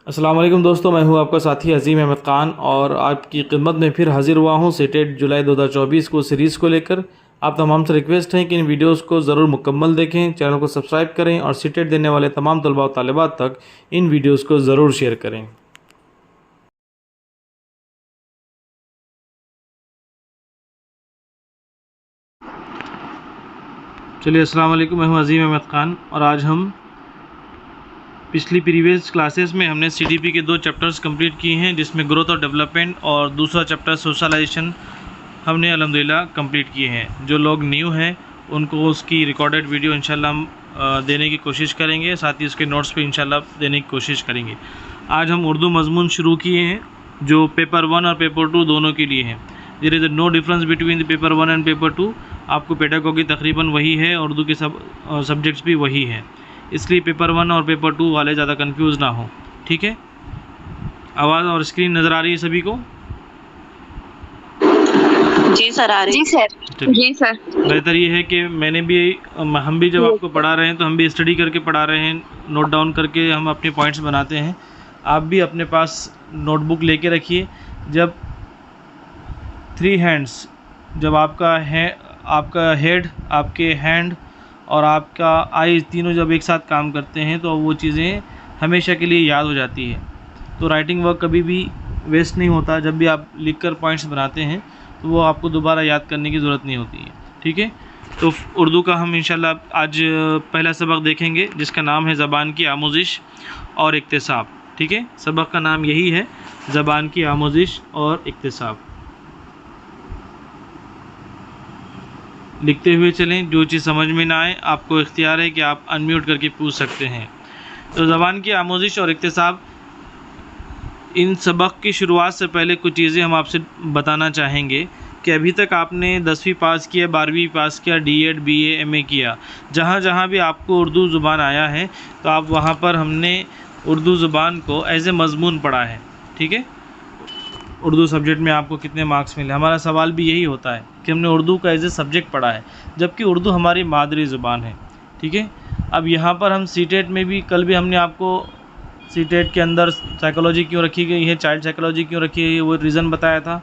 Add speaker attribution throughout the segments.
Speaker 1: अस्सलाम वालेकुम दोस्तों, मैं हूं आपका साथी अजीम अहमद ख़ान और आपकी खिदमत में फिर हाजिर हुआ हूं सीटेट जुलाई 2024 को सीरीज़ को लेकर। आप तमाम से रिक्वेस्ट है कि इन वीडियोस को ज़रूर मुकम्मल देखें, चैनल को सब्सक्राइब करें और सीटेट देने वाले तमाम तलबा और तालिबात तक इन वीडियोस को ज़रूर शेयर करें। चलिए, अस्सलाम वालेकुम, मैं हूं अजीम अहमद ख़ान और आज हम पिछली प्रीवियस क्लासेस में हमने सीडीपी के 2 चैप्टर्स कंप्लीट किए हैं, जिसमें ग्रोथ और डेवलपमेंट और दूसरा चैप्टर सोशलाइजेशन हमने अल्हम्दुलिल्लाह कंप्लीट किए हैं। जो लोग न्यू हैं उनको उसकी रिकॉर्डेड वीडियो इंशाल्लाह हम देने की कोशिश करेंगे, साथ ही उसके नोट्स भी इंशाल्लाह देने की कोशिश करेंगे। आज हम उर्दू मजमून शुरू किए हैं जो पेपर 1 और पेपर 2 दोनों के लिए हैं। There is no difference between the paper 1 and paper 2। आपको पेडागोगी तकरीबन वही है, उर्दू के सब सब्जेक्ट्स भी वही हैं, इसलिए पेपर 1 और पेपर 2 वाले ज़्यादा कंफ्यूज ना हो। ठीक है, आवाज़ और स्क्रीन नज़र आ रही है सभी को?
Speaker 2: जी सर, आ रही।
Speaker 3: जी सर। जी सर।
Speaker 1: बेहतर ये है कि हम भी जब आपको पढ़ा रहे हैं तो हम भी स्टडी करके पढ़ा रहे हैं, नोट डाउन करके हम अपने पॉइंट्स बनाते हैं। आप भी अपने पास नोटबुक लेके रखिए। जब 3 हैंड्स, जब आपका हेड, आपके हैंड और आपका आई तीनों जब एक साथ काम करते हैं तो वो चीज़ें हमेशा के लिए याद हो जाती है। तो राइटिंग वर्क कभी भी वेस्ट नहीं होता। जब भी आप लिखकर पॉइंट्स बनाते हैं तो वो आपको दोबारा याद करने की ज़रूरत नहीं होती है। ठीक है, तो उर्दू का हम इंशाल्लाह आज पहला सबक देखेंगे जिसका नाम है ज़बान की आमोजिश और इक्तिसाब। ठीक है, सबक का नाम यही है, ज़बान की आमोजिश और इक्तिसाब। लिखते हुए चलें, जो चीज़ समझ में ना आए आपको इख्तियार है कि आप अनम्यूट करके पूछ सकते हैं। तो ज़बान की आमोजिश और इक्तिसाब, इन सबक की शुरुआत से पहले कुछ चीज़ें हम आपसे बताना चाहेंगे कि अभी तक आपने 10वीं पास किया, 12वीं पास किया, डीएड, बीए, एमए किया, जहाँ जहाँ भी आपको उर्दू ज़ुबान आया है तो आप वहाँ पर हमने उर्दू ज़ुबान को एज ए मज़मून पढ़ा है। ठीक है, उर्दू सब्जेक्ट में आपको कितने मार्क्स मिले, हमारा सवाल भी यही होता है कि हमने उर्दू का एज ए सब्जेक्ट पढ़ा है, जबकि उर्दू हमारी मादरी ज़ुबान है। ठीक है, अब यहाँ पर हम सीटेट में भी, कल भी हमने आपको सीटेट के अंदर साइकोलॉजी क्यों रखी गई है, चाइल्ड साइकोलॉजी क्यों रखी गई है, वो रीज़न बताया था।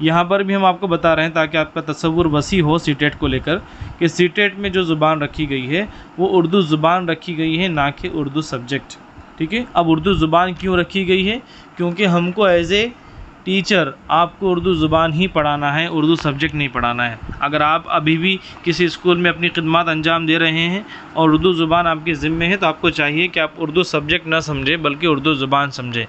Speaker 1: यहाँ पर भी हम आपको बता रहे हैं ताकि आपका तसव्वुर वसी हो सीटेट को लेकर कि सीटेट में जो ज़ुबान रखी गई है वो उर्दू ज़ुबान रखी गई है, ना कि उर्दू सब्जेक्ट। ठीक है, अब उर्दू ज़ुबान क्यों रखी गई है? क्योंकि हमको एज ए टीचर आपको उर्दू ज़ुबान ही पढ़ाना है, उर्दू सब्जेक्ट नहीं पढ़ाना है। अगर आप अभी भी किसी स्कूल में अपनी खिदमत अंजाम दे रहे हैं और उर्दू ज़ुबान आपके ज़िम्मे है तो आपको चाहिए कि आप उर्दू सब्जेक्ट ना समझें बल्कि उर्दू ज़ुबान समझें।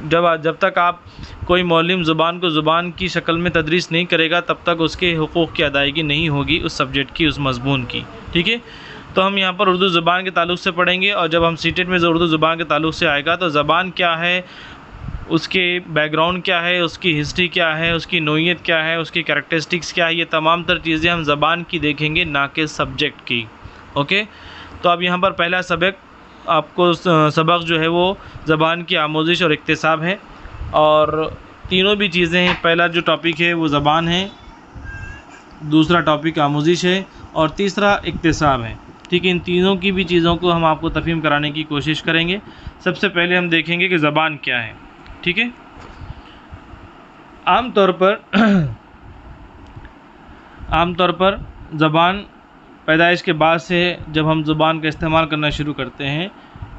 Speaker 1: जब तक आप कोई मौलिम ज़ुबान को ज़ुबान की शक्ल में तदरीस नहीं करेगा तब तक उसके हुकूक़ की अदायगी नहीं होगी, उस सब्जेक्ट की, उस मज़मून की। ठीक है, तो हम यहाँ पर उर्दू ज़ुबान के ताल्लुक़ से पढ़ेंगे और जब हम सीटेट में उर्दू ज़ुबान के ताल्लुक़ से आएगा तो ज़बान क्या है, उसके बैकग्राउंड क्या है, उसकी हिस्ट्री क्या है, उसकी नोयत क्या है, उसकी कैरेक्टरिस्टिक्स क्या है, ये तमाम तर चीज़ें हम ज़बान की देखेंगे, ना कि सब्जेक्ट की। ओके, तो अब यहाँ पर पहला सबक जो है वो ज़बान की आमोजिश और इक्तिसाब है और तीनों भी चीज़ें हैं। पहला जो टॉपिक है वो ज़बान है, दूसरा टॉपिक आमोजिश है और तीसरा इक्तिसाब है। ठीक है, इन तीनों की भी चीज़ों को हम आपको तफ़हीम कराने की कोशिश करेंगे। सबसे पहले हम देखेंगे कि ज़बान क्या है। ठीक है, आमतौर पर ज़बान पैदाइश के बाद से जब हम ज़ुबान का इस्तेमाल करना शुरू करते हैं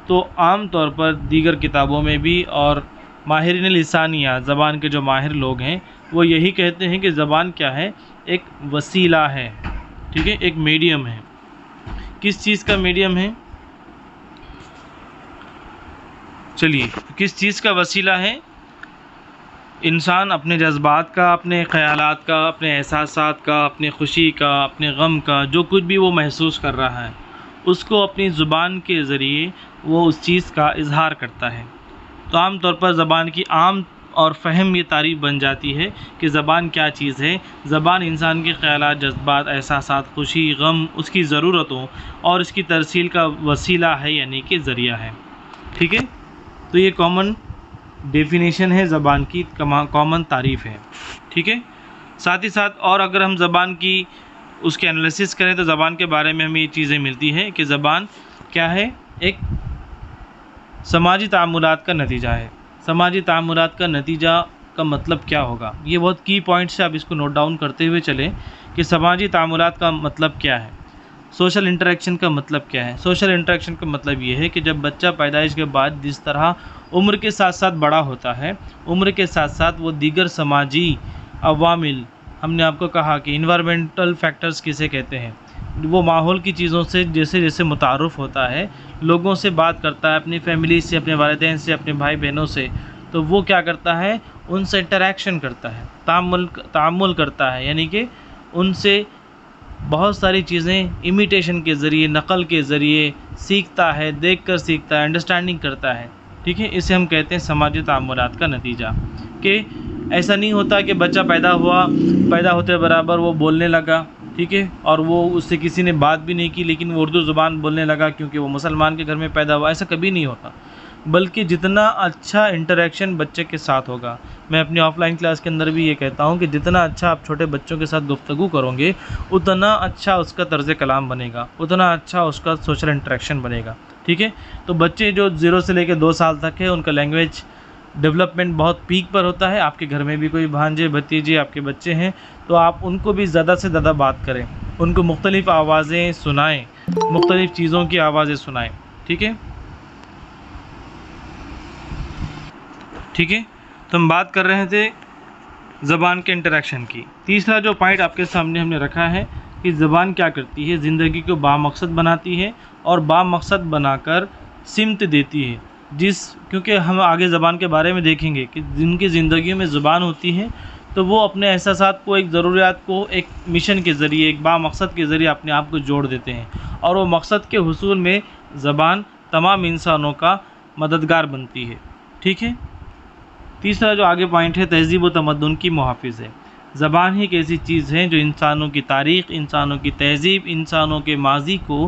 Speaker 1: तो आम तौर पर दीगर किताबों में भी और माहिरीन लिसानिया, ज़बान के जो माहिर लोग हैं, वो यही कहते हैं कि ज़बान क्या है, एक वसीला है। ठीक है, एक मीडियम है। किस चीज़ का मीडियम है? चलिए, किस चीज़ का वसीला है? इंसान अपने जज्बात का, अपने ख़यालात का, अपने एहसासात का, अपने खुशी का, अपने गम का, जो कुछ भी वो महसूस कर रहा है उसको अपनी ज़ुबान के ज़रिए वो उस चीज़ का इजहार करता है। तो आम तौर पर ज़बान की आम और फ़हम ये तारीफ़ बन जाती है कि ज़बान क्या चीज़ है। ज़बान इंसान के ख़यालात, जज्बात, एहसासात, खुशी, गम, उसकी ज़रूरतों और इसकी तरसील का वसीला है, यानी कि ज़रिया है। ठीक है, तो ये कॉमन डेफिनेशन है, ज़बान की कॉमन तारीफ़ है। ठीक है, साथ ही साथ और अगर हम ज़बान की उसके एनालिसिस करें तो ज़बान के बारे में हमें ये चीज़ें मिलती हैं कि ज़बान क्या है, एक समाजी तामुलात का नतीजा है। समाजी तामुलात का नतीजा का मतलब क्या होगा, ये बहुत की पॉइंट्स है, आप इसको नोट डाउन करते हुए चलें कि समाजी तामुलात का मतलब क्या है, सोशल इंटरेक्शन का मतलब क्या है। सोशल इंटरेक्शन का मतलब ये है कि जब बच्चा पैदाइश के बाद जिस तरह उम्र के साथ साथ बड़ा होता है, उम्र के साथ साथ वो दीगर समाजी अवामिल, हमने आपको कहा कि इन्वायरमेंटल फैक्टर्स किसे कहते हैं, वो माहौल की चीज़ों से जैसे जैसे मुतारुफ़ होता है, लोगों से बात करता है, अपनी फैमिली से, अपने वालिदैन से, अपने भाई बहनों से, तो वो क्या करता है, उनसे इंटरेक्शन करता है, तामुल करता है, यानी कि उनसे बहुत सारी चीज़ें इमिटेशन के ज़रिए, नक़ल के ज़रिए सीखता है, देखकर सीखता है, अंडरस्टैंडिंग करता है। ठीक है, इसे हम कहते हैं समाजी तामुलात का नतीजा। कि ऐसा नहीं होता कि बच्चा पैदा होते बराबर वो बोलने लगा, ठीक है, और वो उससे किसी ने बात भी नहीं की लेकिन वो उर्दू ज़ुबान बोलने लगा क्योंकि वो मुसलमान के घर में पैदा हुआ, ऐसा कभी नहीं होता। बल्कि जितना अच्छा इंटरेक्शन बच्चे के साथ होगा, मैं अपनी ऑफलाइन क्लास के अंदर भी ये कहता हूँ कि जितना अच्छा आप छोटे बच्चों के साथ गुफ्तगू करोगे, उतना अच्छा उसका तर्ज़ कलाम बनेगा, उतना अच्छा उसका सोशल इंटरेक्शन बनेगा। ठीक है, तो बच्चे जो 0 से लेकर 2 साल तक है, उनका लैंग्वेज डेवलपमेंट बहुत पीक पर होता है। आपके घर में भी कोई भांजे भतीजे आपके बच्चे हैं तो आप उनको भी ज़्यादा से ज़्यादा बात करें, उनको मुख्तलिफ़ आवाज़ें सुनाएँ, मुख्तलिफ़ चीज़ों की आवाज़ें सुनाएँ। ठीक है, ठीक है, तो हम बात कर रहे थे ज़बान के इंटरेक्शन की। तीसरा जो पॉइंट आपके सामने हमने रखा है कि ज़बान क्या करती है, ज़िंदगी को बामकसद बनाती है और बामकसद बनाकर सिमत देती है। क्योंकि हम आगे ज़बान के बारे में देखेंगे कि जिनकी ज़िंदगी में ज़ुबान होती है तो वो अपने एहसासात को, एक ज़रूरियात को एक मिशन के ज़रिए, एक बामकसद के ज़रिए अपने आप को जोड़ देते हैं और वो मकसद के हुसूल में ज़बान तमाम इंसानों का मददगार बनती है। ठीक है, तीसरा जो आगे पॉइंट है, तहज़ीब व तमद्दुन की मुहाफ़िज़ है। ज़बान ही एक ऐसी चीज़ है जो इंसानों की तारीख़, इंसानों की तहज़ीब, इंसानों के माजी को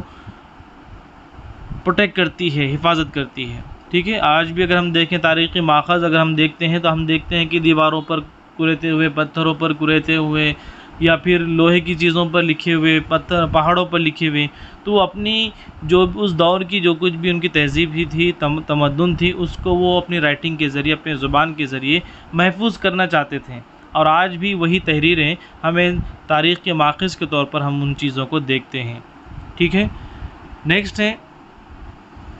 Speaker 1: प्रोटेक्ट करती है, हिफाजत करती है। ठीक है, आज भी अगर हम देखें तारीख़ी माख़ज़ अगर हम देखते हैं तो हम देखते हैं कि दीवारों पर कुरेते हुए, पत्थरों पर कुरेते हुए, या फिर लोहे की चीज़ों पर लिखे हुए, पत्थर पहाड़ों पर लिखे हुए, तो अपनी जो उस दौर की जो कुछ भी उनकी तहज़ीब ही थी, तमद्दुन थी, उसको वो अपनी राइटिंग के ज़रिए, अपने ज़ुबान के ज़रिए महफूज करना चाहते थे। और आज भी वही तहरीरें हमें तारीख़ के माख़ज़ के तौर पर हम उन चीज़ों को देखते हैं। ठीक है, नेक्स्ट है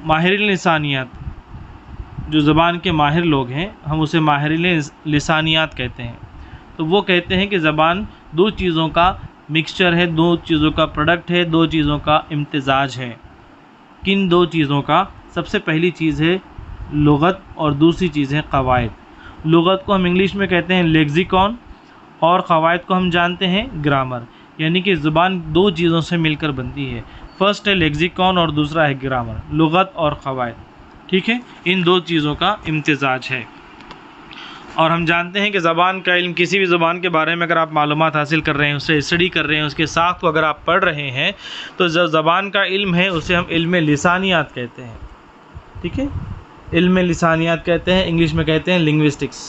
Speaker 1: माहिरीन लिसानियात। जो ज़बान के माहिर लोग हैं हम उसे माहिरीन लिसानियात कहते हैं। तो वो कहते हैं कि ज़बान दो चीज़ों का मिक्सचर है, दो चीज़ों का प्रोडक्ट है, दो चीज़ों का इम्तिज़ाज है। किन दो चीज़ों का? सबसे पहली चीज़ है लुग़त और दूसरी चीज़ है क़वाइद। लुग़त को हम इंग्लिश में कहते हैं लेक्सिकॉन और क़वाइद को हम जानते हैं ग्रामर। यानी कि ज़ुबान दो चीज़ों से मिलकर बनती है। फर्स्ट है लेक्सिकॉन और दूसरा है ग्रामर, लुग़त और क़वाइद। ठीक है, इन दो चीज़ों का इम्तिज़ाज है। और हम जानते हैं कि ज़बान का इल्म, किसी भी ज़बान के बारे में अगर आप मालूमात हासिल कर रहे हैं, उससे स्टडी कर रहे हैं, उसके साख्त को अगर आप पढ़ रहे हैं, तो जो ज़बान का इल्म है उसे हम इल्म लिसानियात कहते हैं। ठीक है, इल्म लिसानियात कहते हैं, इंग्लिश में कहते हैं लिंग्विस्टिक्स।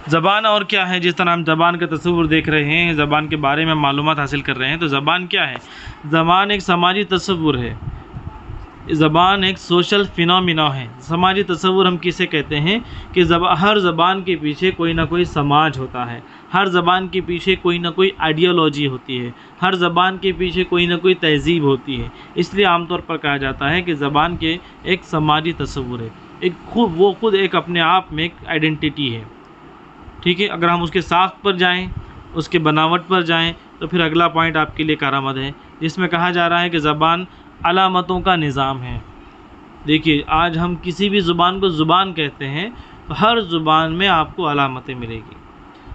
Speaker 1: ज़बान और क्या है? जिस तरह हम ज़बान का तस्वुर देख रहे हैं, ज़बान के बारे में मालूमात हासिल कर रहे हैं, तो ज़बान क्या है? ज़बान एक समाजी तस्वुर है, ज़बान एक सोशल फिनोमिना है। समाजी तस्वुर हम किसे कहते हैं कि हर ज़बान के पीछे कोई ना कोई समाज होता है, हर ज़बान के पीछे कोई ना कोई आइडियोलॉजी होती है, हर ज़बान के पीछे कोई ना कोई तहज़ीब होती है। इसलिए आमतौर पर कहा जाता है कि ज़बान के एक समाजी तस्वुर है, वो खुद एक अपने आप में एक आइडेंटिटी है। ठीक है, अगर हम उसके साख्त पर जाएँ, उसके बनावट पर जाएँ, तो फिर अगला पॉइंट आपके लिए कारआमद है, जिसमें कहा जा रहा है कि ज़बान अलामतों का निज़ाम है। देखिए, आज हम किसी भी ज़ुबान को ज़ुबान कहते हैं, तो हर ज़ुबान में आपको अलामतें मिलेगी।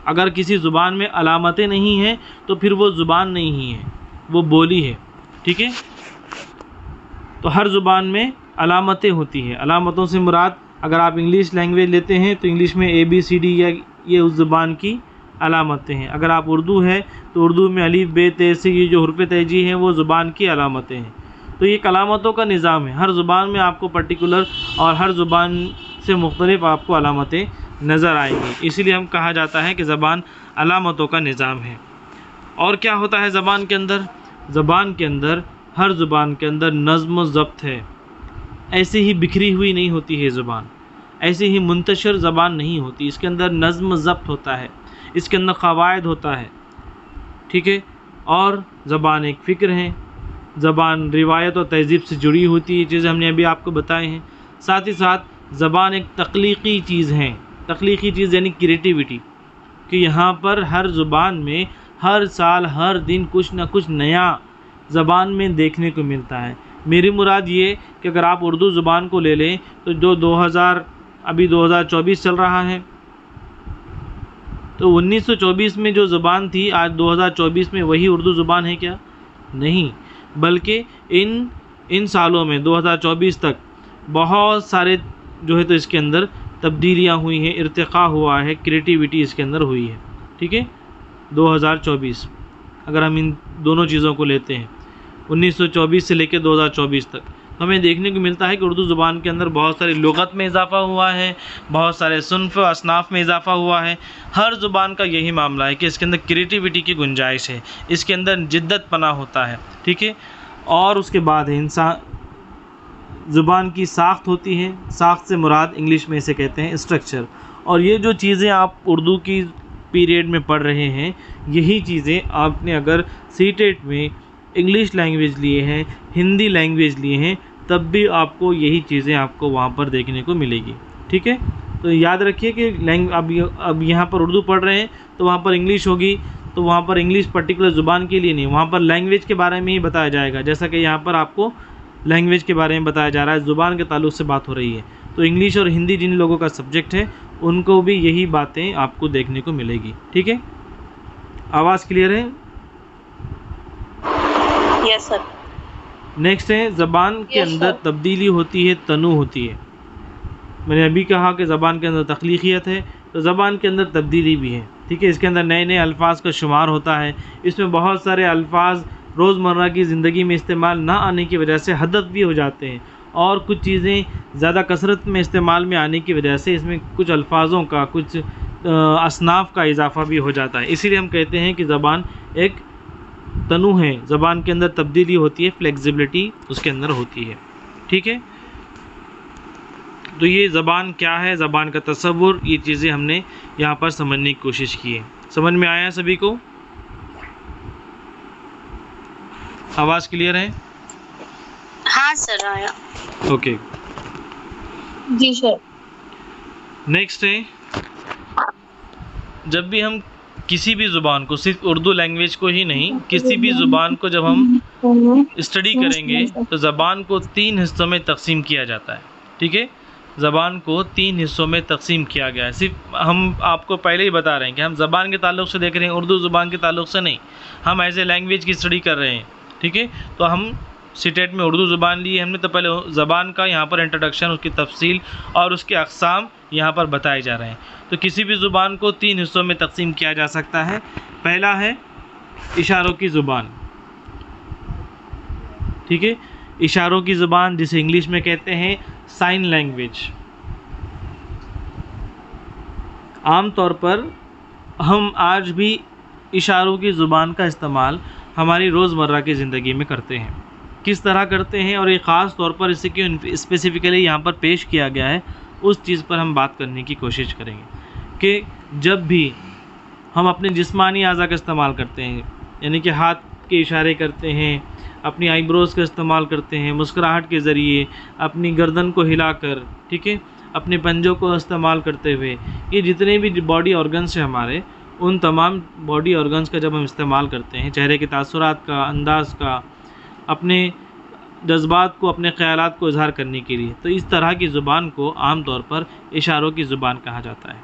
Speaker 1: अगर किसी ज़ुबान में अलामतें नहीं हैं तो फिर वो ज़ुबान नहीं है, वो बोली है। ठीक है, तो हर ज़ुबान में अलामतें होती हैं। अलामतों से मुराद, अगर आप इंग्लिश लैंग्वेज लेते हैं तो इंग्लिश में ABCD या ये उस ज़ुबान की अलामतें हैं। अगर आप उर्दू है तो उर्दू में अलीफ बे ते से ये जो हुर्फ़ तहजी हैं वो ज़ुबान की अलामतें हैं। तो ये अलामतों का निज़ाम है, हर ज़ुबान में आपको पर्टिकुलर और हर ज़ुबान से मुख्तलिफ आपको अलामतें नज़र आएंगी। इसीलिए हम कहा जाता है कि ज़बान अलामतों का निज़ाम है। और क्या होता है ज़बान के अंदर? ज़बान के अंदर, हर ज़ुबान के अंदर नज़्म व ज़ब्त है। ऐसे ही बिखरी हुई नहीं होती है ज़ुबान, ऐसे ही मुंतशर ज़बान नहीं होती। इसके अंदर नज़्म ज़ब्त होता है, इसके अंदर क़वायद होता है, ठीक है। और ज़बान एक फ़िक्र है, ज़बान रिवायत और तहज़ीब से जुड़ी होती है, चीज़ें हमने अभी आपको बताए हैं। साथ ही साथ ज़बान एक तख्लीक़ी चीज़ है, तख्लीक़ी चीज़ यानी क्रिएटिविटी, कि यहाँ पर हर ज़ुबान में हर साल हर दिन कुछ ना कुछ नया ज़बान में देखने को मिलता है। मेरी मुराद ये कि अगर आप उर्दू ज़ुबान को ले लें तो जो 2024 चल रहा है, तो 1924 में जो ज़ुबान थी आज 2024 में वही उर्दू ज़ुबान है क्या? नहीं, बल्कि इन सालों में 2024 तक बहुत सारे जो है तो इसके अंदर तब्दीलियाँ हुई हैं, इर्तिक़ा हुआ है, क्रिएटिविटी इसके अंदर हुई है, ठीक है। 2024 अगर हम इन दोनों चीज़ों को लेते हैं 1924 से लेकर 2024 तक, तो हमें देखने को मिलता है कि उर्दू ज़ुबान के अंदर बहुत सारी लुग़त में इजाफ़ा हुआ है, बहुत सारे सुन्फ़ व असनाफ़ में इजाफ़ा हुआ है। हर ज़ुबान का यही मामला है कि इसके अंदर क्रिएटिविटी की गुंजाइश है, इसके अंदर जिद्दत पना होता है, ठीक है। और उसके बाद है इंसान ज़ुबान की साख्त होती है, साख्त से मुराद इंग्लिश में इसे कहते हैं स्ट्रक्चर। और ये जो चीज़ें आप उर्दू की पीरियड में पढ़ रहे हैं, यही चीज़ें आपने अगर सीटेट में इंग्लिश लैंग्वेज लिए हैं, हिंदी लैंग्वेज लिए हैं, तब भी आपको यही चीज़ें आपको वहाँ पर देखने को मिलेगी, ठीक है। तो याद रखिए कि अब यहाँ पर उर्दू पढ़ रहे हैं तो वहाँ पर इंग्लिश होगी, तो वहाँ पर इंग्लिश पर्टिकुलर ज़ुबान के लिए नहीं, वहाँ पर लैंग्वेज के बारे में ही बताया जाएगा। जैसा कि यहाँ पर आपको लैंग्वेज के बारे में बताया जा रहा है, ज़ुबान के ताल्लुक़ से बात हो रही है, तो इंग्लिश और हिंदी जिन लोगों का सब्जेक्ट है उनको भी यही बातें आपको देखने को मिलेगी, ठीक है। आवाज़ क्लियर है?
Speaker 2: Yes sir.
Speaker 1: नेक्स्ट है ज़बान के अंदर तब्दीली होती है, तनु होती है। मैंने अभी कहा कि ज़बान के अंदर तख्लीक़ियत है, तो ज़बान के अंदर तब्दीली भी है, ठीक है। इसके अंदर नए नए अल्फाज का शुमार होता है, इसमें बहुत सारे अल्फाज रोज़मर्रा की ज़िंदगी में इस्तेमाल ना आने की वजह से हदफ भी हो जाते हैं, और कुछ चीज़ें ज़्यादा कसरत में इस्तेमाल में आने की वजह से इसमें कुछ अल्फाजों का, कुछ असनाफ़ का इजाफ़ा भी हो जाता है। इसीलिए हम कहते हैं कि ज़बान एक तनु है, ज़बान के अंदर तब्दीली होती है, फ्लेक्सिबिलिटी उसके अंदर होती है, ठीक है। तो ये ज़बान क्या है, ज़बान का तसव्वुर, ये चीज़ें हमने यहाँ पर समझने की कोशिश की है। समझ में आया सभी को? आवाज़ क्लियर है?
Speaker 2: हाँ सर आया।
Speaker 1: ओके,
Speaker 2: जी सर।
Speaker 1: नेक्स्ट है, जब भी हम किसी भी ज़ुबान को, सिर्फ उर्दू लैंग्वेज को ही नहीं, किसी भी ज़ुबान को जब हम स्टडी करेंगे तो ज़बान को 3 हिस्सों में तकसीम किया जाता है, ठीक है। ज़बान को 3 हिस्सों में तकसीम किया गया है। सिर्फ हम आपको पहले ही बता रहे हैं कि हम ज़बान के ताल्लुक़ से देख रहे हैं, उर्दू ज़ुबान के ताल्लुक़ से नहीं, हम एज ए लैंग्वेज की स्टडी कर रहे हैं, ठीक है। तो हम सीटेट में उर्दू ज़ुबान ली हमने, तो पहले ज़बान का यहाँ पर इंट्रोडक्शन, उसकी तफसील और उसके अक़साम यहाँ पर बताए जा रहे हैं। तो किसी भी ज़ुबान को 3 हिस्सों में तकसीम किया जा सकता है। पहला है इशारों की ज़ुबान, ठीक है। इशारों की ज़ुबान जिसे इंग्लिश में कहते हैं साइन लैंग्वेज। आम तौर पर हम आज भी इशारों की ज़ुबान का इस्तेमाल हमारी रोज़मर्रा की ज़िंदगी में करते हैं। किस तरह करते हैं और ये ख़ास तौर पर इसे क्यों स्पेसिफ़िकली यहाँ पर पेश किया गया है, उस चीज़ पर हम बात करने की कोशिश करेंगे कि जब भी हम अपने जिस्मानी आज़ा का इस्तेमाल करते हैं, यानी कि हाथ के इशारे करते हैं, अपनी आईब्रोज़ का इस्तेमाल करते हैं, मुस्कुराहट के ज़रिए, अपनी गर्दन को हिलाकर, ठीक है, अपने पंजों को इस्तेमाल करते हुए, ये जितने भी बॉडी ऑर्गन्स हैं हमारे, उन तमाम बॉडी ऑर्गन्स का जब हम इस्तेमाल करते हैं, चेहरे के तासुरात का, अंदाज़ का, अपने जज्बात को, अपने ख़यालात को इज़हार करने के लिए, तो इस तरह की ज़ुबान को आम तौर पर इशारों की ज़ुबान कहा जाता है,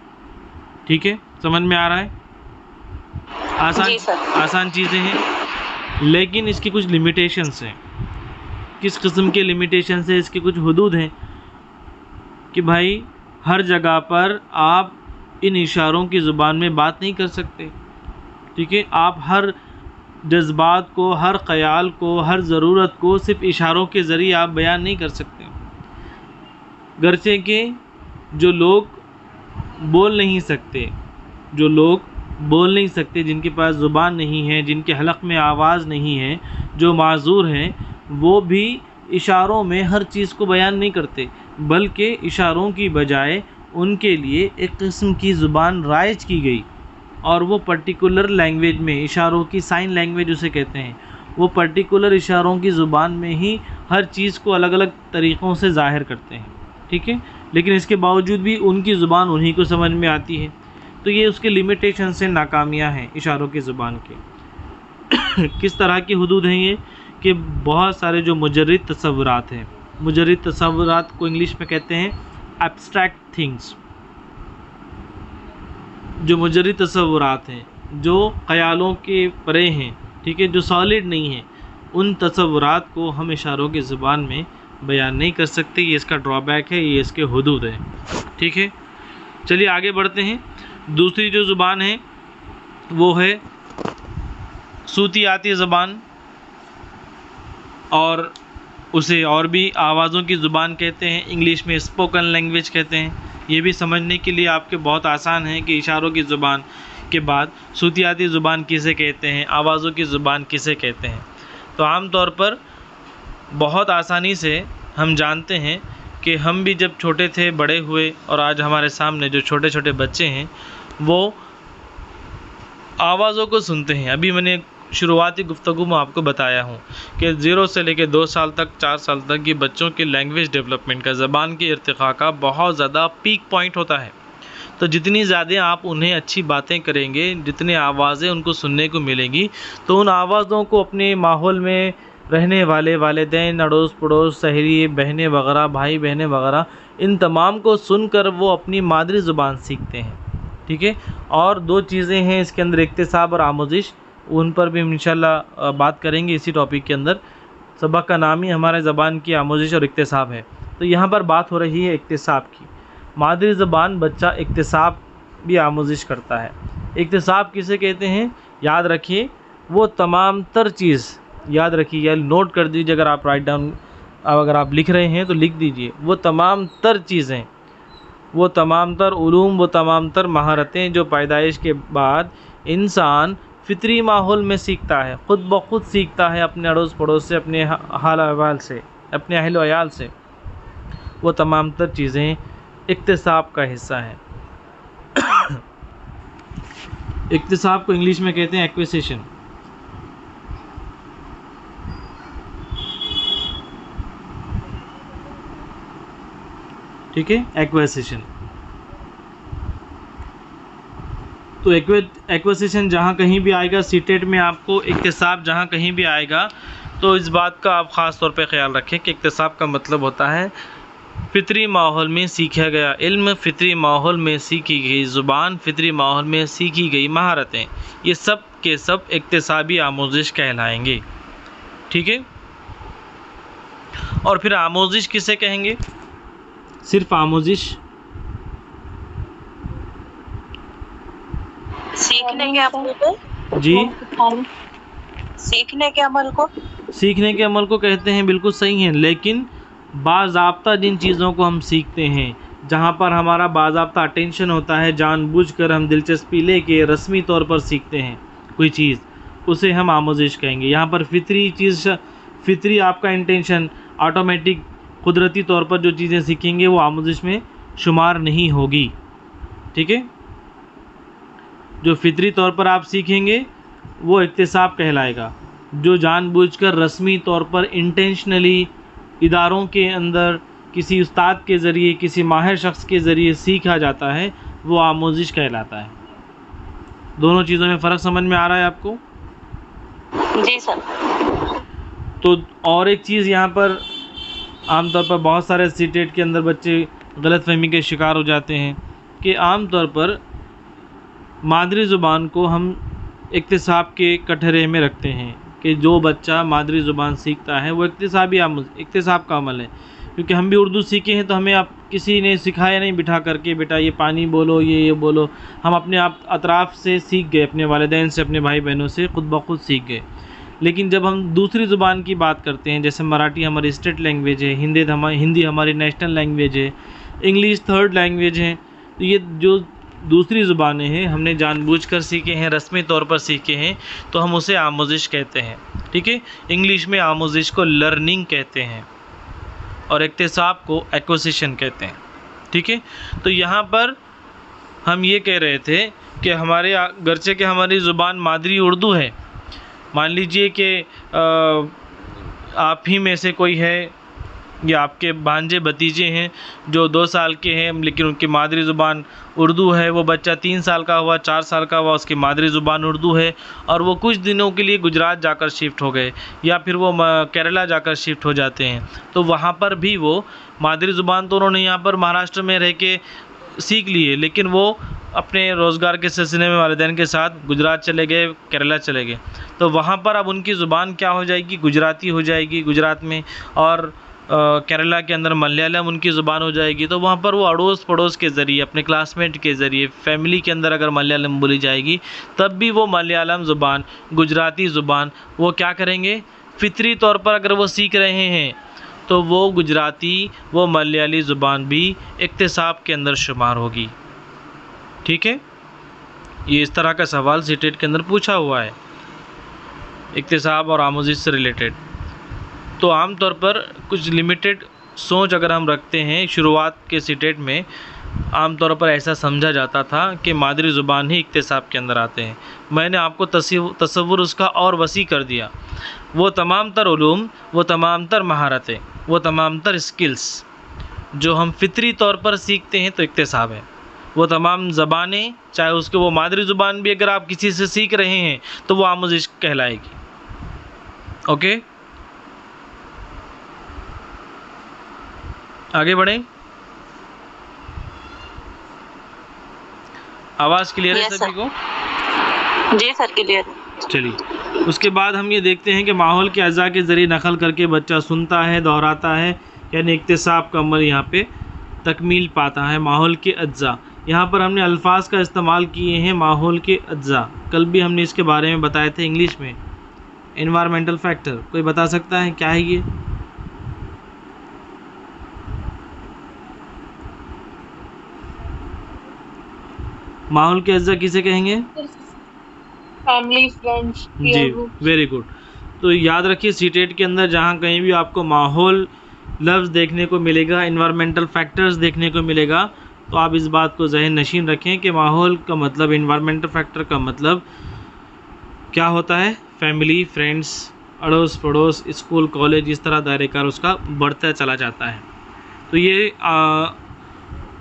Speaker 1: ठीक है। समझ में आ रहा है? आसान चीज़ें हैं, लेकिन इसकी कुछ लिमिटेशंस हैं। किस किस्म के लिमिटेशंस हैं? इसके कुछ हुदूद हैं कि भाई हर जगह पर आप इन इशारों की ज़ुबान में बात नहीं कर सकते, ठीक है। आप हर जज्बात को, हर ख़याल को, हर ज़रूरत को सिर्फ़ इशारों के ज़रिए आप बयान नहीं कर सकते। गर्चे के जो लोग बोल नहीं सकते, जिनके पास ज़ुबान नहीं है, जिनके हलक़ में आवाज़ नहीं है, जो माज़ूर हैं, वो भी इशारों में हर चीज़ को बयान नहीं करते, बल्कि इशारों की बजाय उनके लिए एक किस्म की ज़ुबान राइज की गई और वो पर्टिकुलर लैंग्वेज में, इशारों की साइन लैंग्वेज उसे कहते हैं, वो पर्टिकुलर इशारों की ज़ुबान में ही हर चीज़ को अलग अलग तरीक़ों से ज़ाहिर करते हैं। ठीक है, लेकिन इसके बावजूद भी उनकी ज़ुबान उन्हीं को समझ में आती है। तो ये उसके लिमिटेशन से नाकामियाँ हैं इशारों की ज़ुबान के। किस तरह की हुदूद हैं ये कि बहुत सारे जो मुजर्रिद तसव्वुरात हैं, मुजर्रिद तसव्वुरात को इंग्लिश में कहते हैं एब्स्ट्रैक्ट थिंग्स। जो मुजर्रिद तसव्वुरात हैं, जो ख़यालों के परे हैं, ठीक है, जो सॉलिड नहीं हैं, उन तसव्वुरात को हम इशारों की ज़ुबान में बयान नहीं कर सकते। ये इसका ड्रॉबैक है, ये इसके हुदूद है। ठीक है, चलिए आगे बढ़ते हैं। दूसरी जो ज़ुबान है वो है सूतियाती ज़ुबान, और उसे और भी आवाज़ों की ज़ुबान कहते हैं, इंग्लिश में स्पोकन लैंग्वेज कहते हैं। ये भी समझने के लिए आपके बहुत आसान है कि इशारों की ज़ुबान के बाद सूतियाती ज़ुबान किसे कहते हैं, आवाज़ों की ज़ुबान किसे कहते हैं। तो आम तौर पर बहुत आसानी से हम जानते हैं कि हम भी जब छोटे थे, बड़े हुए, और आज हमारे सामने जो छोटे छोटे बच्चे हैं वो आवाज़ों को सुनते हैं। अभी मैंने शुरुआती गुफ्तगू में आपको बताया हूँ कि 0 से लेकर 2 साल तक, 4 साल तक ये बच्चों के लैंग्वेज डेवलपमेंट का, ज़बान के इर्तिक़ा का बहुत ज़्यादा पीक पॉइंट होता है। तो जितनी ज़्यादा आप उन्हें अच्छी बातें करेंगे, जितने आवाज़ें उनको सुनने को मिलेंगी, तो उन आवाज़ों को अपने माहौल में रहने वाले वालिदैन, अड़ोस पड़ोस, सहेली, बहनें वगैरह, भाई बहनें वगैरह, इन तमाम को सुनकर वो अपनी मादरी ज़ुबान सीखते हैं। ठीक है, और 2 चीज़ें हैं इसके अंदर, इक्तिसाब और आमोज़िश, उन पर भी इंशाल्लाह बात करेंगे इसी टॉपिक के अंदर। सबक का नाम ही हमारे ज़बान की आमोज़िश और इक्तिसाब है। तो यहाँ पर बात हो रही है इक्तिसाब की। मादरी ज़बान बच्चा इक्तिसाब भी आमोज़िश करता है। इक्तिसाब किसे कहते हैं? याद रखिए, वो तमाम तर चीज़, याद रखिए या नोट कर दीजिए, अगर आप राइट डाउन, अगर आप लिख रहे हैं तो लिख दीजिए, वो तमाम तर चीज़ें, वो तमाम तर उलूम, वो तमाम तर महारतें जो पैदाइश के बाद इंसान फितरी माहौल में सीखता है, ख़ुद ब खुद सीखता है, अपने अड़ोस पड़ोस से, अपने हाल अहवाल से, अपने अहल व अयाल से, वो तमाम तर चीज़ें इक्तिसाब का हिस्सा हैं। इक्तिसाब को इंग्लिश में कहते हैं एक्विजिशन। ठीक है, एक्विजिशन। तो एक्विजिशन जहाँ कहीं भी आएगा, सीटेट में आपको इक्तिसाब जहाँ कहीं भी आएगा, तो इस बात का आप ख़ास तौर पे ख्याल रखें कि इक्तिसाब का मतलब होता है फितरी माहौल में सीखा गया इल्म, फितरी माहौल में सीखी गई ज़ुबान, फितरी माहौल में सीखी गई महारतें, ये सब के सब इक्तिसाबी आमोज़िश कहलाएंगे। ठीक है, और फिर आमोज़िश किसे कहेंगे? सिर्फ आमोज़िश,
Speaker 2: सीखने के अमल को।
Speaker 1: जी,
Speaker 2: सीखने के अमल को,
Speaker 1: सीखने के अमल को कहते हैं, बिल्कुल सही है। लेकिन बाज़ाब्ता जिन चीज़ों को हम सीखते हैं, जहाँ पर हमारा बाज़ाब्ता अटेंशन होता है, जानबूझकर हम दिलचस्पी लेके रस्मी तौर पर सीखते हैं कोई चीज़, उसे हम आमोज़िश कहेंगे। यहाँ पर फितरी चीज़, फितरी आपका इंटेंशन, ऑटोमेटिक कुदरती तौर पर जो चीज़ें सीखेंगे वो आमोज़िश में शुमार नहीं होगी। ठीक है, जो फितरी तौर पर आप सीखेंगे वो इक्तिसाब कहलाएगा। जो जानबूझकर रस्मी तौर पर इंटेंशनली इदारों के अंदर किसी उस्ताद के ज़रिए, किसी माहिर शख्स के ज़रिए सीखा जाता है, वो आमोज़िश कहलाता है। दोनों चीज़ों में फ़र्क समझ में आ रहा है आपको?
Speaker 2: जी सर।
Speaker 1: तो और एक चीज़ यहाँ पर आमतौर पर बहुत सारे सीटेट के अंदर बच्चे गलतफहमी के शिकार हो जाते हैं कि आमतौर पर मादरी ज़ुबान को हम इक्तिसाब के कटघरे में रखते हैं कि जो बच्चा मादरी ज़ुबान सीखता है वो इक्तिसाब का अमल है। क्योंकि हम भी उर्दू सीखे हैं तो हमें आप किसी ने सिखाया नहीं बिठा करके, बेटा ये पानी बोलो, ये बोलो। हम अपने आप अतराफ़ से सीख गए, अपने वालिदैन से, अपने भाई बहनों से खुद ब खुद सीख गए। लेकिन जब हम दूसरी ज़ुबान की बात करते हैं, जैसे मराठी हमारी स्टेट लैंग्वेज है, हिंदी हमारी नेशनल लैंग्वेज है, इंग्लिश थर्ड लैंग्वेज है, तो ये जो दूसरी ज़ुबानें हैं हमने जानबूझकर सीखे हैं, रस्मी तौर पर सीखे हैं, तो हम उसे आमोज़िश कहते हैं। ठीक है, इंग्लिश में आमोज़िश को लर्निंग कहते हैं। और इक्तिसाब को एक्विजिशन कहते हैं। ठीक है, तो यहाँ पर हम ये कह रहे थे कि हमारे गर्चे के हमारी ज़ुबान मादरी उर्दू है। मान लीजिए कि आप ही में से कोई है या आपके भांजे भतीजे हैं जो 2 साल के हैं लेकिन उनकी मादरी ज़ुबान उर्दू है, वो बच्चा 3 साल का हुआ, 4 साल का हुआ, उसकी मादरी ज़ुबान उर्दू है और वो कुछ दिनों के लिए गुजरात जाकर शिफ्ट हो गए या फिर वो केरला जाकर शिफ्ट हो जाते हैं, तो वहाँ पर भी वो मादरी ज़ुबान तो उन्होंने यहाँ पर महाराष्ट्र में रह के सीख ली है, लेकिन वो अपने रोज़गार के सिलसिले में वालिदैन के साथ गुजरात चले गए, केरला चले गए, तो वहाँ पर अब उनकी ज़ुबान क्या हो जाएगी, गुजराती हो जाएगी गुजरात में, और केरला के अंदर मलयालम उनकी ज़ुबान हो जाएगी। तो वहाँ पर वो अड़ोस पड़ोस के ज़रिए, अपने क्लासमेट के ज़रिए, फैमिली के अंदर अगर मलयालम बोली जाएगी तब भी वो मलयालम ज़ुबान, गुजराती ज़ुबान वो क्या करेंगे, फितरी तौर पर अगर वो सीख रहे हैं तो वो गुजराती, वो मलयाली ज़ुबान भी इक्तिसाब के अंदर शुमार होगी। ठीक है, ये इस तरह का सवाल सीटेट के अंदर पूछा हुआ है इक्तिसाब और आमोज़िश से रिलेटेड। तो आम तौर पर कुछ लिमिटेड सोच अगर हम रखते हैं, शुरुआत के सीटेट में आम तौर पर ऐसा समझा जाता था कि मादरी ज़ुबान ही इक्तिसाब के अंदर आते हैं। मैंने आपको तसव्वुर उसका और वसी कर दिया। वो तमाम तर उलूम, वो तमाम तर महारतें, वो तमाम तर स्किल्स जो हम फितरी तौर पर सीखते हैं तो इक्तिसाब है। वो तमाम ज़बानें, चाहे उसके वो मादरी ज़ुबान भी अगर आप किसी से सीख रहे हैं तो वो आमोज़िश कहलाएगी। ओके, आगे बढ़ें। आवाज़ क्लियर है सभी को?
Speaker 2: जी सर, क्लियर।
Speaker 1: चलिए, उसके बाद हम ये देखते हैं कि माहौल के अज़ा के ज़रिए नकल करके बच्चा सुनता है, दोहराता है, यानी इक्तिसाब का अमल यहाँ पे तकमील पाता है। माहौल के अज्जा, यहाँ पर हमने अल्फाज का इस्तेमाल किए हैं, माहौल के अज्जा। कल भी हमने इसके बारे में बताए थे इंग्लिश में, एनवायरमेंटल फैक्टर। कोई बता सकता है क्या है ये? माहौल के अज्जा किसे कहेंगे?
Speaker 2: फैमिली, फ्रेंड्स,
Speaker 1: जी, वेरी गुड। तो याद रखिए, सीटेट के अंदर जहाँ कहीं भी आपको माहौल लफ्ज़ देखने को मिलेगा, इन्वायरमेंटल फैक्टर्स देखने को मिलेगा, तो आप इस बात को ज़हन नशीन रखें कि माहौल का मतलब, इन्वायरमेंटल फैक्टर का मतलब क्या होता है? फैमिली, फ्रेंड्स, अड़ोस पड़ोस, स्कूल, कॉलेज, इस तरह दायरेकार उसका बढ़ता चला जाता है। तो ये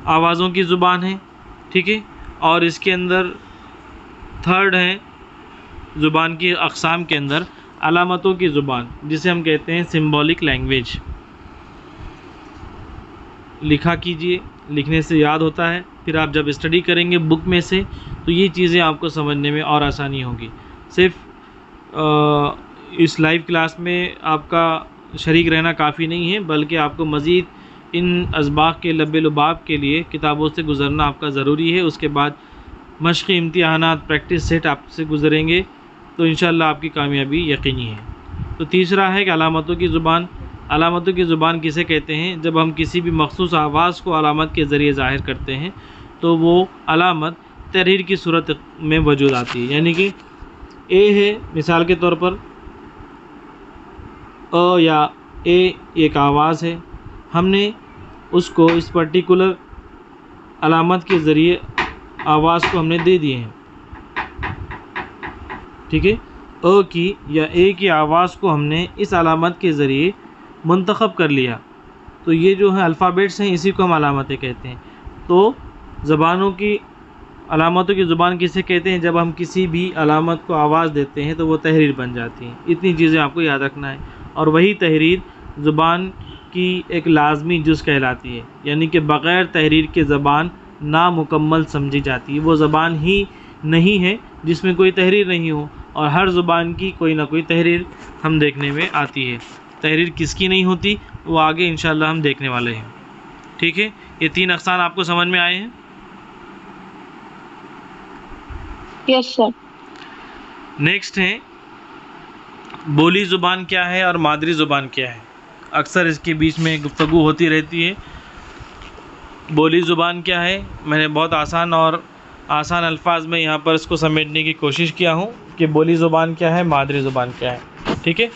Speaker 1: आवाज़ों की ज़ुबान है। ठीक है, और इसके अंदर थर्ड है ज़ुबान की अक़साम के अंदर अलामतों की ज़ुबान, जिसे हम कहते हैं सिंबॉलिक लैंग्वेज। लिखा कीजिए, लिखने से याद होता है, फिर आप जब स्टडी करेंगे बुक में से तो ये चीज़ें आपको समझने में और आसानी होगी। सिर्फ इस लाइव क्लास में आपका शरीक रहना काफ़ी नहीं है, बल्कि आपको मज़ीद इन असबाक़ के लब्बे लुबाब के लिए किताबों से गुज़रना आपका ज़रूरी है। उसके बाद मश्क़ी इम्तिहानात, प्रैक्टिस सेट आपसे गुज़रेंगे तो इंशाअल्लाह आपकी कामयाबी यकीनी है। तो तीसरा है कि अलामतों की ज़ुबान। अलामतों की ज़ुबान किसे कहते हैं? जब हम किसी भी मख़सूस आवाज़ को अलामत के ज़रिए ज़ाहिर करते हैं तो वो अलामत तहरीर की सूरत में वजूद आती है। यानी कि ए है, मिसाल के तौर पर अ या ए एक आवाज़ है, हमने उसको इस पर्टिकुलर अलामत के ज़रिए आवाज़ को हमने दे दिए हैं। ठीक है, अ की या ए की आवाज़ को हमने इस अलामत के ज़रिए मुंतखब कर लिया, तो ये जो है अल्फ़ाबेट्स हैं, इसी को हम अलामतें कहते हैं। तो ज़बानों की अलामतों की ज़ुबान किसे कहते हैं? जब हम किसी भी अलामत को आवाज़ देते हैं तो वो तहरीर बन जाती है। इतनी चीज़ें आपको याद रखना है, और वही तहरीर ज़ुबान की एक लाजमी जुज़ कहलाती है। यानी कि बग़ैर तहरीर के ज़बान नामुकम्मल समझी जाती है। वो ज़बान ही नहीं है जिसमें कोई तहरीर नहीं हो, और हर ज़ुबान की कोई ना कोई तहरीर हम देखने में आती है। तहरीर किसकी नहीं होती वो आगे इंशाअल्लाह हम देखने वाले हैं। ठीक है, ये 3 अक़साम आपको समझ में आए हैं?
Speaker 2: Yes sir.
Speaker 1: नेक्स्ट है बोली ज़ुबान क्या है और मादरी ज़ुबान क्या है। अक्सर इसके बीच में गुफ्तगू होती रहती है। बोली ज़ुबान क्या है, मैंने बहुत आसान अल्फाज में यहाँ पर इसको समेटने की कोशिश किया हूँ कि बोली ज़ुबान क्या है, मादरी ज़ुबान क्या है। ठीक है,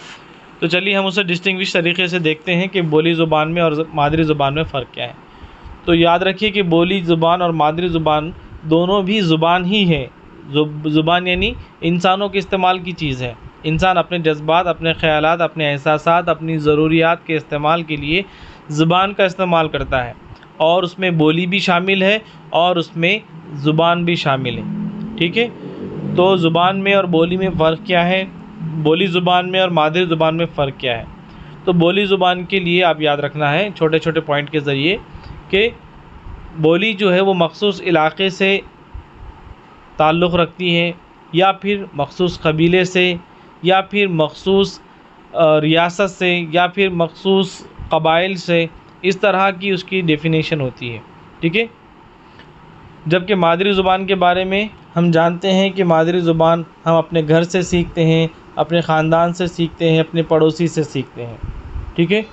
Speaker 1: तो चलिए हम उसे डिस्टिंग्विश तरीके से देखते हैं कि बोली ज़ुबान में और मादरी ज़ुबान में फ़र्क क्या है। तो याद रखिए कि बोली ज़ुबान और मादरी ज़ुबान दोनों भी ज़ुबान ही है। ज़ुबान यानी इंसानों के इस्तेमाल की चीज़ है। इंसान अपने जज्बात, अपने ख़यालात, अपने एहसासात, अपनी ज़रूरियात के इस्तेमाल के लिए ज़ुबान का इस्तेमाल करता है और उसमें बोली भी शामिल है और उसमें ज़ुबान भी शामिल है। ठीक है, तो ज़ुबान में और बोली में फ़र्क क्या है, बोली ज़ुबान में और मादरी ज़ुबान में फ़र्क क्या है। तो बोली ज़ुबान के लिए आप याद रखना है छोटे छोटे पॉइंट के ज़रिए कि बोली जो है वो मख़सूस इलाक़े से ताल्लुक़ रखती है या फिर मख़सूस कबीले से या फिर मख़सूस रियासत से या फिर मख़सूस क़बाइल से, इस तरह की उसकी डेफिनेशन होती है। ठीक है, जबकि मादरी ज़ुबान के बारे में हम जानते हैं कि मादरी ज़ुबान हम अपने घर से सीखते हैं, अपने ख़ानदान से सीखते हैं, अपने पड़ोसी से सीखते हैं। ठीक है,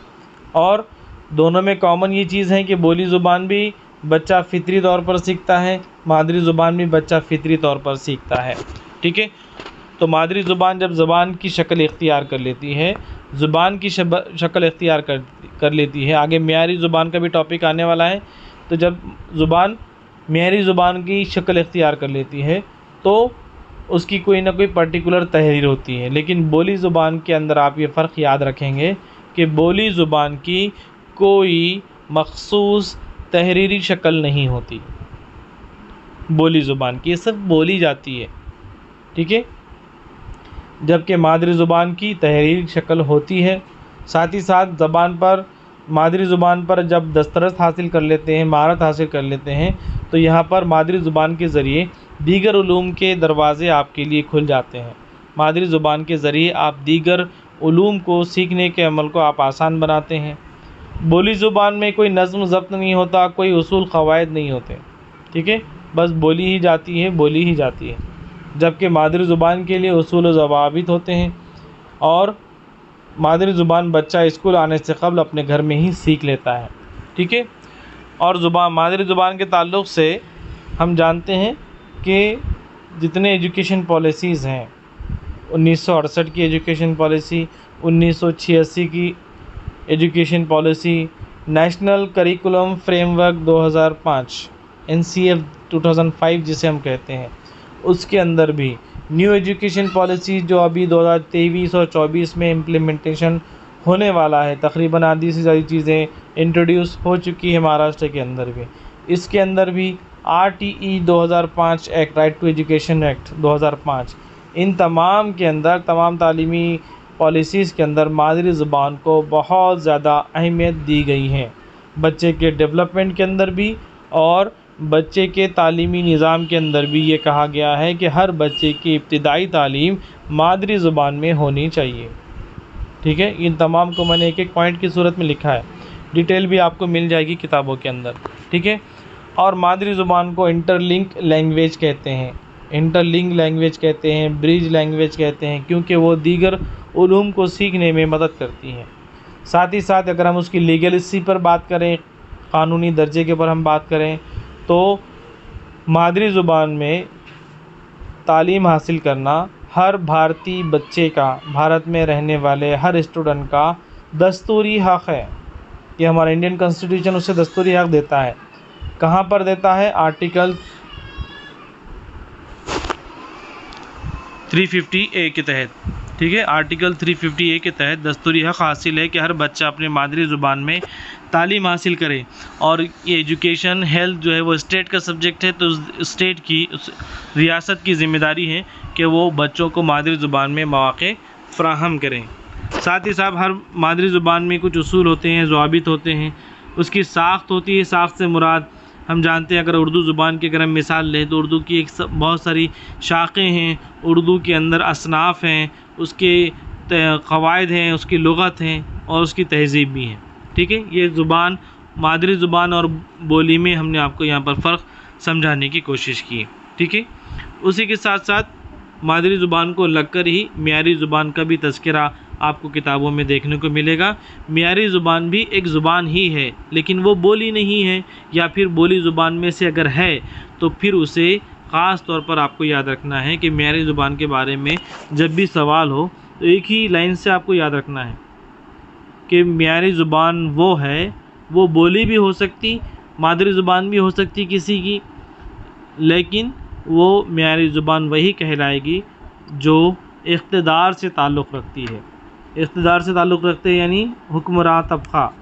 Speaker 1: और दोनों में कॉमन ये चीज़ है कि बोली ज़ुबान भी बच्चा फ़ितरी तौर पर सीखता है, मादरी ज़ुबान भी बच्चा फ़ितरी तौर पर सीखता है। ठीक है, तो मादरी ज़ुबान जब ज़बान की शक्ल इख्तियार कर लेती है, ज़ुबान की शक्ल इख्तियार कर लेती है, आगे मियारी ज़ुबान का भी टॉपिक आने वाला है। तो जब ज़ुबान मियारी ज़ुबान की शक्ल इख्तियार कर लेती है तो उसकी कोई ना कोई पर्टिकुलर तहरीर होती है। लेकिन बोली ज़ुबान के अंदर आप ये फ़र्क याद रखेंगे कि बोली ज़ुबान की कोई मख़सूस तहरीरी शक्ल नहीं होती। बोली ज़ुबान की सिर्फ बोली जाती है। ठीक है, जबकि मादरी ज़ुबान की तहरीरी शक्ल होती है। साथ ही साथ ज़बान पर, मादरी ज़ुबान पर जब दस्तरस हासिल कर लेते हैं, महारत हासिल कर लेते हैं, तो यहाँ पर मादरी ज़ुबान के ज़रिए दीगर उलूम के दरवाज़े आपके लिए खुल जाते हैं। मादरी ज़ुबान के ज़रिए आप दीगर उलूम को सीखने के अमल को आप आसान बनाते हैं। बोली ज़ुबान में कोई नज़्म ज़ब्त नहीं होता, कोई उसूल क़वाइद नहीं होते। ठीक है, बस बोली ही जाती है, बोली ही जाती है। जबकि मादरी ज़ुबान के लिए उसूल व ज़वाबित होते हैं और मादरी ज़ुबान बच्चा स्कूल आने से क़ब्ल अपने घर में ही सीख लेता है। ठीक है, और मादरी ज़ुबान के ताल्लुक़ से हम जानते हैं कि जितने एजुकेशन पॉलिसीज़ हैं, 1968 की एजुकेशन पॉलिसी, 1986 की education policy, national curriculum framework 2005 NCF 2005 जिसे हम कहते हैं, उसके अंदर भी न्यू एजुकेशन पॉलिसी जो अभी 2023 और 24 में इम्प्लीमेंटेशन होने वाला है, तकरीबन आधी से ज़्यादा चीज़ें इंट्रोड्यूस हो चुकी है महाराष्ट्र के अंदर भी। इसके अंदर भी RTE 2005 act, right to education act 2005, इन तमाम के अंदर, तमाम तालीमी पॉलिसीज़ के अंदर मादरी ज़ुबान को बहुत ज़्यादा अहमियत दी गई है। बच्चे के डेवलपमेंट के अंदर भी और बच्चे के तालीमी निज़ाम के अंदर भी ये कहा गया है कि हर बच्चे की इब्तिदाई तालीम मादरी ज़ुबान में होनी चाहिए। ठीक है, इन तमाम को मैंने एक एक पॉइंट की सूरत में लिखा है, डिटेल भी आपको मिल जाएगी किताबों के अंदर। ठीक है, और मादरी ज़ुबान को इंटरलिंक लैंग्वेज कहते हैं, इंटरलिंक लैंग्वेज कहते हैं, ब्रिज लैंग्वेज कहते हैं, क्योंकि वो दीगर उलूम को सीखने में मदद करती हैं। साथ ही साथ अगर हम उसकी लीगलिसी पर बात करें, क़ानूनी दर्जे के ऊपर हम बात करें, तो मादरी ज़ुबान में तालीम हासिल करना हर भारतीय बच्चे का, भारत में रहने वाले हर स्टूडेंट का दस्तूरी हक़ है। ये हमारा इंडियन कॉन्स्टिट्यूशन उसे दस्तूरी हक़ देता है। कहाँ पर देता है? आर्टिकल 350A के तहत। ठीक है, आर्टिकल 350A के तहत दस्तूरी हक़ हासिल है कि हर बच्चा अपने मादरी ज़ुबान में तालीम हासिल करे। और ये एजुकेशन, हेल्थ जो है वो स्टेट का सब्जेक्ट है, तो स्टेट की, रियासत की ज़िम्मेदारी है कि वो बच्चों को मादरी ज़ुबान में मौक़े फ़राहम करें। साथ ही साथ हर मादरी ज़ुबान में कुछ उसूल होते हैं, ज़वाबित होते हैं, उसकी साख्त होती है। साख्त से मुराद हम जानते हैं, अगर उर्दू ज़ुबान की अगर हम मिसाल लें तो उर्दू की बहुत सारी शाखें हैं, उर्दू के अंदर असनाफ़ हैं, उसके क़वाइद हैं, उसकी लुग़त हैं और उसकी तहज़ीब भी हैं। ठीक है, ये ज़ुबान, मादरी ज़ुबान और बोली में हमने आपको यहाँ पर फ़र्क समझाने की कोशिश की। ठीक है, उसी के साथ साथ मादरी ज़ुबान को लगकर ही मियारी ज़ुबान का भी तज़किरा आपको किताबों में देखने को मिलेगा। मियारी ज़ुबान भी एक ज़ुबान ही है, लेकिन वो बोली नहीं है, या फिर बोली ज़ुबान में से अगर है तो फिर उसे ख़ास तौर पर आपको याद रखना है कि मियारी ज़ुबान के बारे में जब भी सवाल हो तो एक ही लाइन से आपको याद रखना है कि म्यारी ज़ुबान वो है, वो बोली भी हो सकती, मादरी ज़ुबान भी हो सकती किसी की, लेकिन वो म्यारी ज़ुबान वही कहलाएगी जो इक़्तिदार से ताल्लुक़ रखती है। इक़्तिदार से ताल्लुक़ रखते हैं यानी हुक्मरान तबक़ा,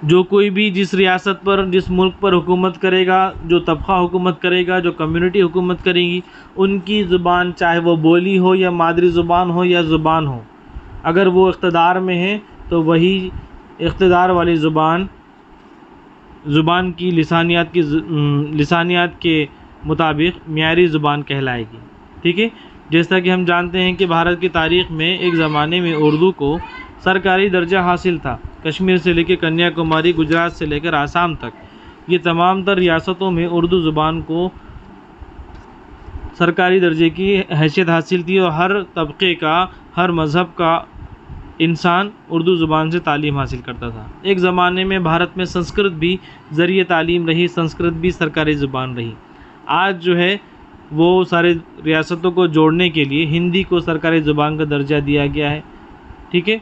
Speaker 1: जो कोई भी जिस रियासत पर, जिस मुल्क पर हुकूमत करेगा, जो तबक़ा हुकूमत करेगा, जो कम्युनिटी हुकूमत करेगी, उनकी ज़ुबान चाहे वो बोली हो या मादरी ज़ुबान हो या ज़ुबान हो, अगर वो इक़्तिदार में है तो वही इक़्तिदार वाली ज़ुबान की लिसानियात के मुताबिक म्यारी ज़ुबान कहलाएगी। ठीक है, जैसा कि हम जानते हैं कि भारत की तारीख़ में एक ज़माने में उर्दू को सरकारी दर्जा हासिल था। कश्मीर से लेकर कन्याकुमारी, गुजरात से लेकर आसाम तक, ये तमाम तर रियासतों में उर्दू ज़ुबान को सरकारी दर्जे की हैसियत हासिल थी और हर तबके का, हर मज़हब का इंसान उर्दू ज़ुबान से तालीम हासिल करता था। एक ज़माने में भारत में संस्कृत भी ज़रिए तालीम रही, संस्कृत भी सरकारी ज़ुबान रही। आज जो है वो सारे रियासतों को जोड़ने के लिए हिंदी को सरकारी ज़ुबान का दर्जा दिया गया है। ठीक है,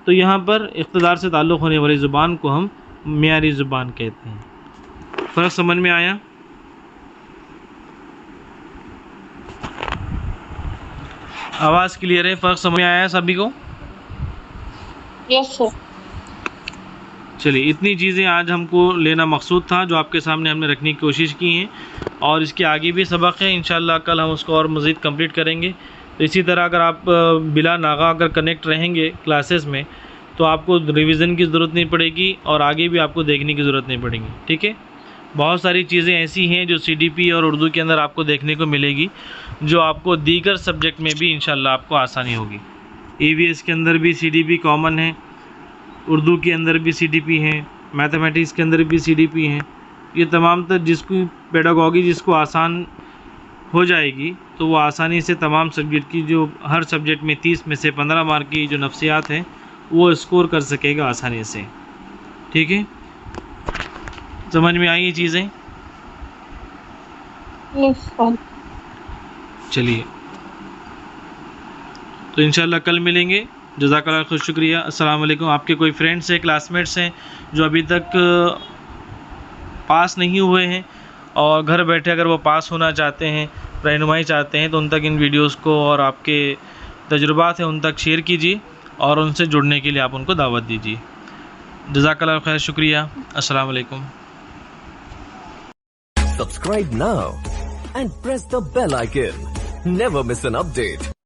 Speaker 1: तो यहाँ पर इक़्तिदार से ताल्लुक़ होने वाली ज़ुबान को हम म्यारी ज़ुबान कहते हैं। फ़र्क समझ में आया? आवाज़ क्लियर है? फ़र्क समझ में आया सभी को?
Speaker 2: Yes sir.
Speaker 1: चलिए, इतनी चीज़ें आज हमको लेना मकसूद था जो आपके सामने हमने रखने की कोशिश की हैं, और इसके आगे भी सबक है। इंशाल्लाह कल हम उसको और मज़ीद कंप्लीट करेंगे। तो इसी तरह अगर आप बिला नागा अगर कनेक्ट रहेंगे क्लासेस में तो आपको रिवीज़न की ज़रूरत नहीं पड़ेगी और आगे भी आपको देखने की ज़रूरत नहीं पड़ेगी। ठीक है, बहुत सारी चीज़ें ऐसी हैं जो CDP और उर्दू के अंदर आपको देखने को मिलेगी, जो आपको दीगर सब्जेक्ट में भी इंशाल्लाह आपको आसानी होगी। EVS के अंदर भी CDP कॉमन है, उर्दू के अंदर भी CDP है, मैथमेटिक्स के अंदर भी CDP है। ये तमाम तर जिसकी पेडागॉगी जिसको आसान हो जाएगी तो वो आसानी से तमाम सब्जेक्ट की, जो हर सब्जेक्ट में 30 में से 15 मार्क की जो नफ्सियात हैं वो स्कोर कर सकेगा आसानी से। ठीक है, समझ में आई ये चीज़ें?
Speaker 2: Yes sir.
Speaker 1: चलिए, तो इंशाल्लाह कल मिलेंगे। जज़ाकल्लाह खैर, शुक्रिया। अस्सलाम वालेकुम। आपके कोई फ्रेंड्स हैं, क्लासमेट्स हैं जो अभी तक पास नहीं हुए हैं और घर बैठे अगर वो पास होना चाहते हैं, रहनुमाई चाहते हैं, तो उन तक इन वीडियोस को और आपके तजुर्बात हैं उन तक शेयर कीजिए और उनसे जुड़ने के लिए आप उनको दावत दीजिए। जज़ाकल्लाह खैर, शुक्रिया। अस्सलाम वालेकुम।
Speaker 3: Subscribe now and press the bell icon. Never miss an update.